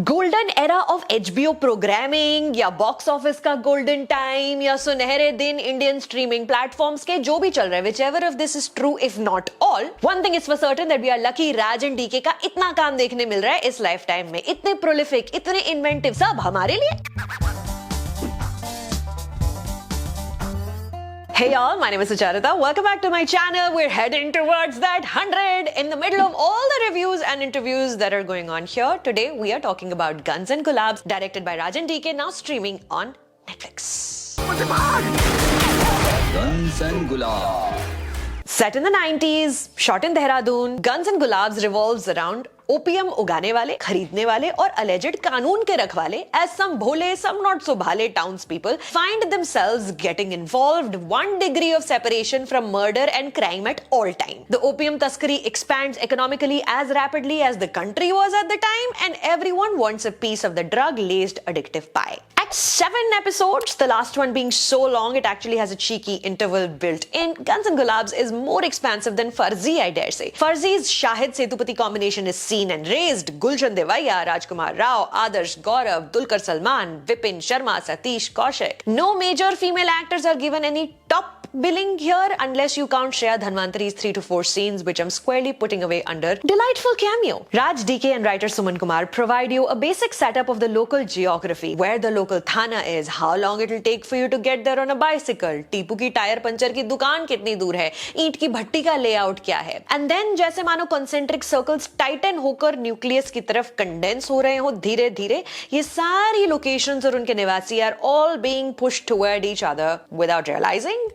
Golden era of HBO programming या box office का golden time या सुनहरे दिन इंडियन स्ट्रीमिंग प्लेटफॉर्म्स के जो भी चल रहे हैं, whichever of this is true if not all, one thing is for certain that we are lucky Raj and DK का इतना काम देखने मिल रहा है इस लाइफ टाइम में। इतने प्रोलिफिक, इतने इन्वेंटिव, सब हमारे लिए। Hey y'all, my name is Sucharita. Welcome back to my channel. We're heading towards that 100 in the middle of all the reviews and interviews that are going on here. Today we are talking about Guns and Gulabs, directed by Rajan DK, now streaming on Netflix. Guns and Gulabs. Set in the 90s, shot in Dehradun, Guns and Gulabs revolves around opium उगाने वाले, खरीदने वाले और alleged कानून के रखवाले as some Bhole, some not so भाले townspeople find themselves getting involved one degree of separation from murder and crime at all time. The opium तस्करी expands economically as rapidly as the country was at the time and everyone wants a piece of the drug-laced addictive pie. At 7 episodes, the last one being so long it actually has a cheeky interval built in, Guns and Gulabs is more expansive than Farzi, I dare say. Farzi's Shahid Sethupathi combination is seen and raised. Gulshan Devaiya, Rajkumar Rao, Adarsh Gaurav, Dulquer Salman, Vipin Sharma, Satish Kaushik. No major female actors are given any top billing here unless you count Shreya Dhanvantari's 3 to 4 scenes, which I'm squarely putting away under delightful cameo. Raj DK and writer Suman Kumar provide you a basic setup of the local geography, where the local thana is, how long it will take for you to get there on a bicycle, Tipu की tyre puncture की दुकान कितनी दूर है, ईंट की भट्टी का layout क्या है, and then जैसे मानो concentric circles tighten होकर न्यूक्लियस की तरफ कंडेंस हो रहे हो धीरे धीरे, ये सारी लोकेशंस और उनके निवासी are all being pushed toward each other without realizing.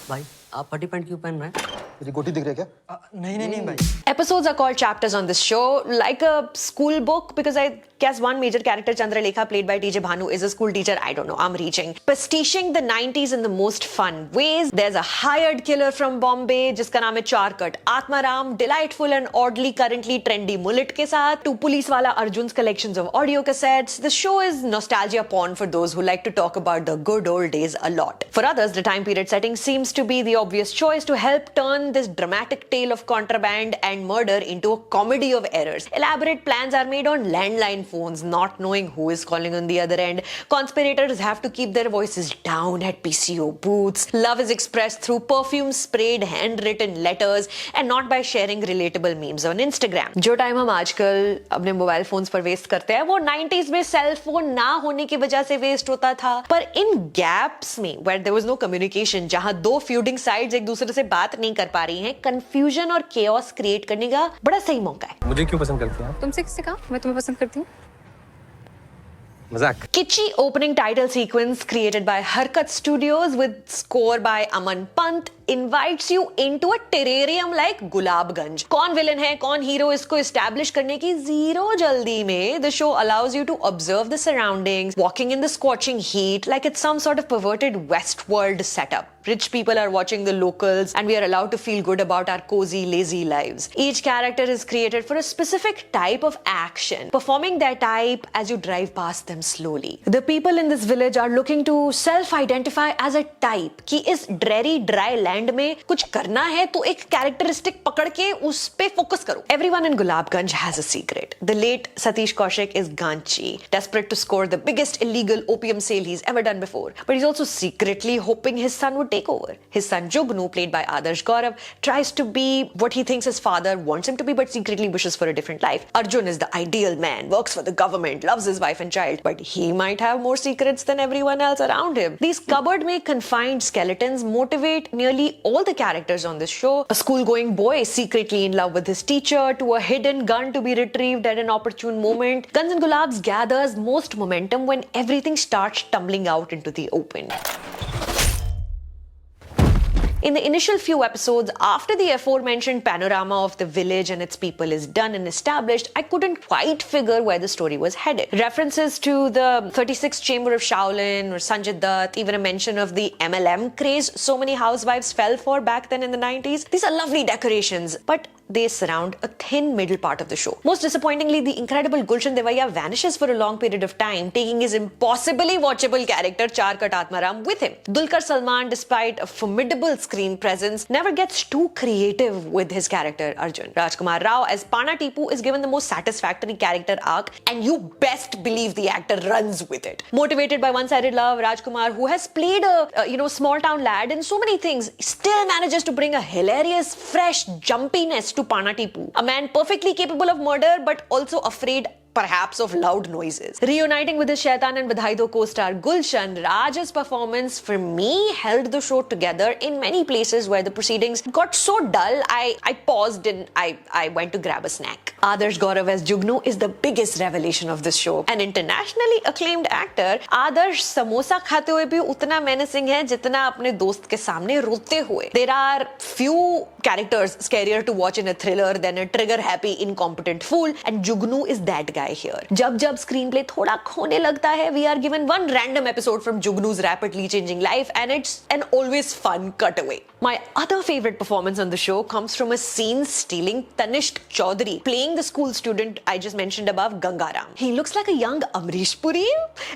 भाई आप फटी पैंट क्यों पहन रहे हैं? तेरी गोटी दिख रही है क्या? नहीं भाई। Episodes are called chapters on this show, like a school book, because I guess one major character, Chandralekha, played by TJ Bhanu, is a school teacher. I don't know, I'm reaching. Pastiching the 90s in the most fun ways. There's a hired killer from Bombay, जिसका नाम है चारकट Atmaram, delightful and oddly currently trendy mullet के साथ, to police वाला Arjun's collections of audio cassettes. The show is nostalgia porn for those who like to talk about the good old days a lot. For others, the time period setting seems to be the obvious choice to help turn this dramatic tale of contraband and murder into a comedy of errors. Elaborate plans are made on landline phones, not knowing who is calling on the other end. Conspirators have to keep their voices down at PCO booths. Love is expressed through perfume-sprayed handwritten letters and not by sharing relatable memes on Instagram. जो time हम आजकल अपने mobile phones पर waste करते हैं वो 90s में cell phone ना होने की वजह से वेस्ट होता था, पर इन गैप्स में where there was no communication, जहां दो feuding sides एक दूसरे से बात नहीं कर पा रही हैं, confusion और chaos क्रिएट करने का बड़ा सही मौका है। मुझे क्यों पसंद करती हैं आप? तुमसे किससे कहा मैं तुम्हें पसंद करती हूँ? मजाक। Kitschy opening title sequence created by Harkat Studios with score by Aman Pant invites you into a terrarium like Gulabganj. कौन विलन है, कौन हीरो, इसको establish करने की zero जल्दी में the show allows you to observe the surroundings, walking in the scorching heat like it's some sort of perverted Westworld setup. Rich people are watching the locals and we are allowed to feel good about our cozy, lazy lives. Each character is created for a specific type of action, performing their type as you drive past them slowly. The people in this village are looking to self-identify as a type कि इस dreary, dry land में कुछ करना है तो एक characteristic पकड़ के उस पे focus करो. Everyone in Gulabganj has a secret. The late Satish Kaushik is Ganchi, desperate to score the biggest illegal opium sale he's ever done before. But he's also secretly hoping his son would take over. His son Jugnu, played by Adarsh Gaurav, tries to be what he thinks his father wants him to be, but secretly wishes for a different life. Arjun is the ideal man, works for the government, loves his wife and child, but he might have more secrets than everyone else around him. These cupboard-made confined skeletons motivate nearly all the characters on this show. A school-going boy secretly in love with his teacher, to a hidden gun to be retrieved at an opportune moment. Guns and Gulabs gathers most momentum when everything starts tumbling out into the open. In the initial few episodes, after the aforementioned panorama of the village and its people is done and established, I couldn't quite figure where the story was headed. References to the 36th Chamber of Shaolin or Sanjay Dutt, even a mention of the MLM craze so many housewives fell for back then in the 90s. These are lovely decorations, but they surround a thin middle part of the show. Most disappointingly, the incredible Gulshan Devaiya vanishes for a long period of time, taking his impossibly watchable character Char Kat Atmaram with him. Dulquer Salmaan, despite a formidable screen presence, never gets too creative with his character Arjun. Rajkumar Rao as Pana Tipu is given the most satisfactory character arc, and you best believe the actor runs with it. Motivated by one-sided love, Rajkumar, who has played a small town lad in so many things, still manages to bring a hilarious, fresh jumpiness to Pana Tipu, a man perfectly capable of murder but also afraid perhaps of loud noises. Reuniting with his Shaitan and Badhai Do co-star Gulshan, Raj's performance for me held the show together in many places where the proceedings got so dull, I paused and I went to grab a snack. Adarsh Gaurav as Jugnu is the biggest revelation of this show. An internationally acclaimed actor, Adarsh samosa खाते हुए भी उतना menacing है जितना अपने दोस्त के सामने रोते हुए. There are few characters scarier to watch in a thriller than a trigger-happy, incompetent fool, and Jugnu is that guy here. जब screenplay थोड़ा खोने लगता है, we are given one random episode from Jugnu's rapidly changing life, and it's an always fun cutaway. My other favorite performance on the show comes from a scene-stealing Tanishq Chaudhary playing the school student I just mentioned above, Gangaram. He looks like a young Amrish Puri,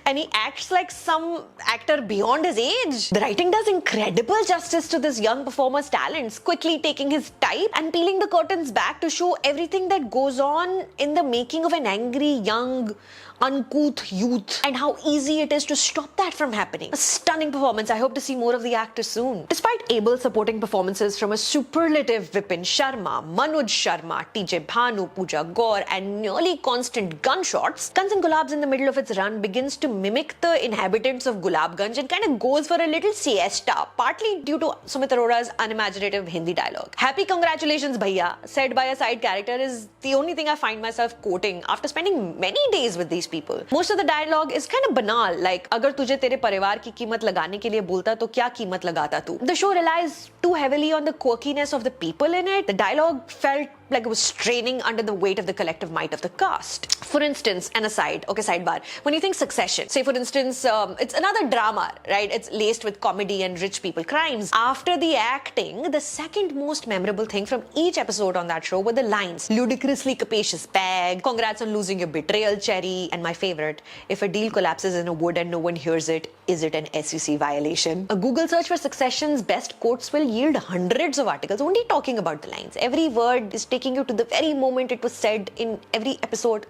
and he acts like some actor beyond his age. The writing does incredible justice to this young performer's talents, quickly taking his type and peeling the curtains back to show everything that goes on in the making of an angry, young, uncouth youth, and how easy it is to stop that from happening. A stunning performance. I hope to see more of the actor soon. Despite able supporting performances from a superlative Vipin Sharma, Manoj Sharma, TJ Bhanu, Pooja Gaur, and nearly constant gunshots, Guns N' Gulabs in the middle of its run begins to mimic the inhabitants of Gulabganj and kind of goes for a little siesta, partly due to Sumit Arora's unimaginative Hindi dialogue. Happy congratulations, bhaiya, said by a side character, is the only thing I find myself quoting after spending many days with these people. Most of the dialogue is kind of banal, like अगर तुझे तेरे परिवार की कीमत लगाने के लिए बोलता तो क्या कीमत लगाता तू? The show relies too heavily on the quirkiness of the people in it. The dialogue felt like it was straining under the weight of the collective might of the cast. For instance, an aside, okay, sidebar, when you think Succession, say for instance, it's another drama, right? It's laced with comedy and rich people crimes. After the acting, the second most memorable thing from each episode on that show were the lines. Ludicrously capacious bag, congrats on losing your betrayal, Cherry, and my favorite, if a deal collapses in a wood and no one hears it, is it an SEC violation? A Google search for Succession's best quotes will yield hundreds of articles only talking about the lines. Every word is taking you to the very moment it was said in every episode.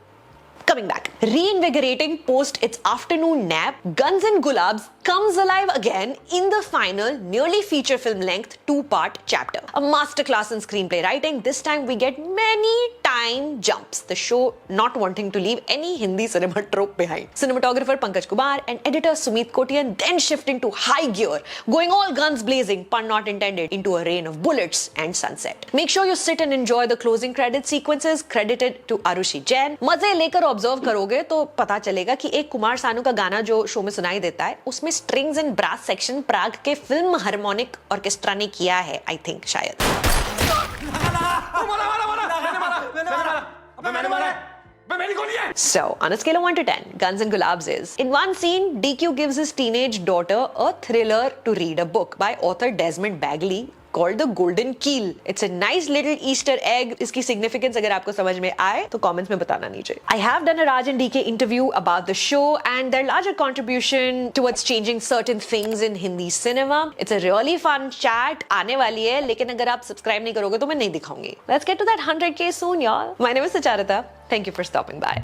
Coming back. Reinvigorating post its afternoon nap, Guns N' Gulabs comes alive again in the final, nearly feature film length 2-part chapter. A masterclass in screenplay writing. This time we get many time jumps, the show not wanting to leave any Hindi cinema trope behind. Cinematographer Pankaj Kumar and editor Sumit Kotian then shift into high gear, going all guns blazing, pun not intended, into a rain of bullets and sunset. Make sure you sit and enjoy the closing credit sequences credited to Arushi Jain. मजे लेकर observe करोगे तो पता चलेगा कि एक कुमार सानू का गाना जो शो में सुनाई देता है उसमें स्ट्रिंग्स एंड ब्रास सेक्शन प्राग के फिल्म हार्मोनिक ऑर्केस्ट्रा ने किया है, आई थिंक शायद. So, on a scale of 1 to 10, Guns N' Gulabs is. In one scene, DQ gives his teenage daughter a thriller to read, a book by author Desmond Bagley called The Golden Keel. It's a nice little Easter egg. इसकी significance अगर आपको समझ में आए तो comments में बताना नीचे. I have done a Raj and DK interview about the show and their larger contribution towards changing certain things in Hindi cinema. It's a really fun chat. आने वाली है, लेकिन अगर आप subscribe नहीं करोगे तो मैं नहीं दिखाऊंगी. Let's get to that 100K soon, y'all. My name is Sucharita. Thank you for stopping by.